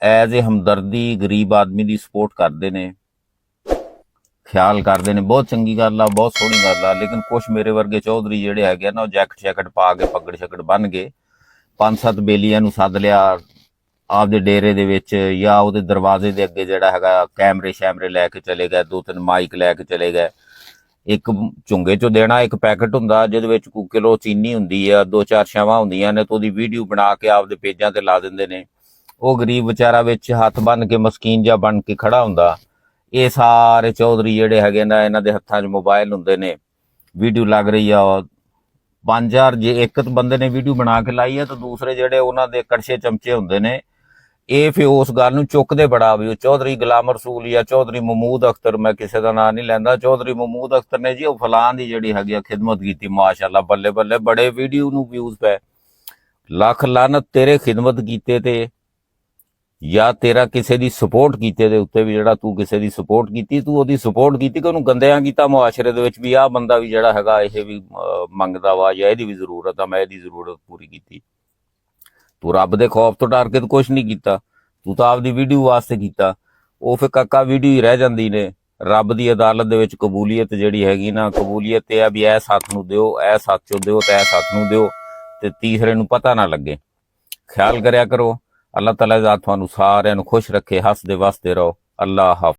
As a ਹਮਦਰਦੀ ਗਰੀਬ ਆਦਮੀ ਦੀ support ਕਰਦੇ ਨੇ, ਖਿਆਲ ਕਰਦੇ ਨੇ। ਬਹੁਤ ਚੰਗੀ ਗੱਲ ਆ, ਬਹੁਤ ਸੋਹਣੀ ਗੱਲ ਆ। ਲੇਕਿਨ ਕੁਛ ਮੇਰੇ ਵਰਗੇ ਚੌਧਰੀ ਜਿਹੜੇ ਹੈਗੇ ਨਾ, ਉਹ ਜੈਕਟ ਸ਼ੈਕਟ ਪਾ ਕੇ ਪੱਗੜ ਸ਼ਕੜ ਬੰਨ ਕੇ 5-7 ਬੇਲੀਆਂ ਨੂੰ ਸੱਦ ਲਿਆ ਆਪਦੇ ਡੇਰੇ ਦੇ ਵਿੱਚ, ਜਾਂ ਉਹਦੇ ਦਰਵਾਜ਼ੇ ਦੇ ਅੱਗੇ ਜਿਹੜਾ ਹੈਗਾ ਕੈਮਰੇ ਸ਼ੈਮਰੇ ਲੈ ਕੇ ਚਲੇ ਗਏ, 2-3 ਮਾਈਕ ਲੈ ਕੇ ਚਲੇ ਗਏ। ਇੱਕ ਝੁੰਗੇ ਚੋਂ ਦੇਣਾ ਇੱਕ ਪੈਕਟ ਹੁੰਦਾ ਜਿਹਦੇ ਵਿੱਚ ਕੋਈ ਕਿਲੋ ਚੀਨੀ ਹੁੰਦੀ ਆ, 2-4 ਛਾਵਾਂ ਹੁੰਦੀਆਂ ਨੇ, ਤੇ ਉਹਦੀ ਵੀਡੀਓ ਬਣਾ ਕੇ ਆਪਦੇ ਪੇਜਾਂ ਤੇ ਲਾ ਦਿੰਦੇ ਨੇ। ਉਹ ਗਰੀਬ ਵਿਚਾਰਾ ਵਿੱਚ ਹੱਥ ਬੰਨ ਕੇ ਮਸਕੀਨ ਜਿਹਾ ਬਣ ਕੇ ਖੜਾ ਹੁੰਦਾ। ਇਹ ਸਾਰੇ ਚੌਧਰੀ ਜਿਹੜੇ ਹੈਗੇ ਨਾ, ਇਹਨਾਂ ਦੇ ਹੱਥਾਂ 'ਚ ਮੋਬਾਈਲ ਹੁੰਦੇ ਨੇ, ਵੀਡੀਓ ਲੱਗ ਰਹੀ ਆ 5,000, ਜੇ ਇੱਕ ਬੰਦੇ ਨੇ ਵੀਡੀਓ ਬਣਾ ਕੇ ਲਾਈ ਆ ਤਾਂ ਦੂਸਰੇ ਜਿਹੜੇ ਉਹਨਾਂ ਦੇ ਕੜਛੇ ਚਮਚੇ ਹੁੰਦੇ ਨੇ, ਇਹ ਫਿਰ ਉਸ ਗੱਲ ਨੂੰ ਚੁੱਕਦੇ ਬੜਾ ਵੀ ਉਹ ਚੌਧਰੀ ਗੁਲਾਮ ਰਸੂਲ ਜਾਂ ਚੌਧਰੀ ਮਹਿਮੂਦ ਅਖਤਰ, ਮੈਂ ਕਿਸੇ ਦਾ ਨਾਂ ਨਹੀਂ ਲੈਂਦਾ, ਚੌਧਰੀ ਮਹਿਮੂਦ ਅਖਤਰ ਨੇ ਜੀ ਉਹ ਫਲਾਂ ਦੀ ਜਿਹੜੀ ਹੈਗੀ ਆ ਖਿਦਮਤ ਕੀਤੀ, ਮਾਸ਼ਾਅੱਲਾ, ਬੱਲੇ ਬੱਲੇ, ਬੜੇ ਵੀਡੀਓ ਨੂੰ ਵਿਊਜ਼ ਪਏ। ਲੱਖ ਲਾਨਤ ਤੇਰੇ ਖਿਦਮਤ ਕੀਤੇ ਤੇ, ਜਾਂ ਤੇਰਾ ਕਿਸੇ ਦੀ ਸਪੋਰਟ ਕੀਤੇ ਦੇ ਉੱਤੇ ਵੀ, ਜਿਹੜਾ ਤੂੰ ਕਿਸੇ ਦੀ ਸਪੋਰਟ ਕੀਤੀ, ਤੂੰ ਉਹਦੀ ਸਪੋਰਟ ਕੀਤੀ ਕਿ ਉਹਨੂੰ ਗੰਦਿਆਂ ਕੀਤਾ ਮੁਆਸ਼ਰੇ ਦੇ ਵਿੱਚ ਵੀ ਆਹ ਬੰਦਾ ਵੀ ਜਿਹੜਾ ਹੈਗਾ ਇਹ ਵੀ ਮੰਗਦਾ ਵਾ, ਜਾਂ ਇਹਦੀ ਵੀ ਜ਼ਰੂਰਤ ਆ, ਮੈਂ ਇਹਦੀ ਜ਼ਰੂਰਤ ਪੂਰੀ ਕੀਤੀ। ਤੂੰ ਰੱਬ ਦੇ ਖੌਫ ਤੋਂ ਡਰ ਕੇ ਤਾਂ ਕੁਛ ਨਹੀਂ ਕੀਤਾ, ਤੂੰ ਤਾਂ ਆਪਦੀ ਵੀਡੀਓ ਵਾਸਤੇ ਕੀਤਾ। ਉਹ ਫਿਰ ਕਾਕਾ ਵੀਡੀਓ ਹੀ ਰਹਿ ਜਾਂਦੀ ਨੇ। ਰੱਬ ਦੀ ਅਦਾਲਤ ਦੇ ਵਿੱਚ ਕਬੂਲੀਅਤ ਜਿਹੜੀ ਹੈਗੀ ਨਾ, ਕਬੂਲੀਅਤ ਇਹ ਆ ਵੀ ਇਸ ਹੱਥ ਨੂੰ ਦਿਓ, ਇਸ ਹੱਥ 'ਚੋਂ ਦਿਓ ਤੇ ਇਸ ਹੱਥ ਨੂੰ ਦਿਓ, ਤੇ ਤੀਸਰੇ ਨੂੰ ਪਤਾ ਨਾ ਲੱਗੇ। ਖਿਆਲ ਕਰਿਆ ਕਰੋ। ਅੱਲਾਹ ਤਾਲਾ ਜ਼ਾਤ ਤੁਹਾਨੂੰ ਸਾਰਿਆਂ ਨੂੰ ਖੁਸ਼ ਰੱਖੇ, ਹੱਸਦੇ ਵਸਦੇ ਰਹੋ। ਅੱਲਾਹ ਹਾਫਿਜ਼।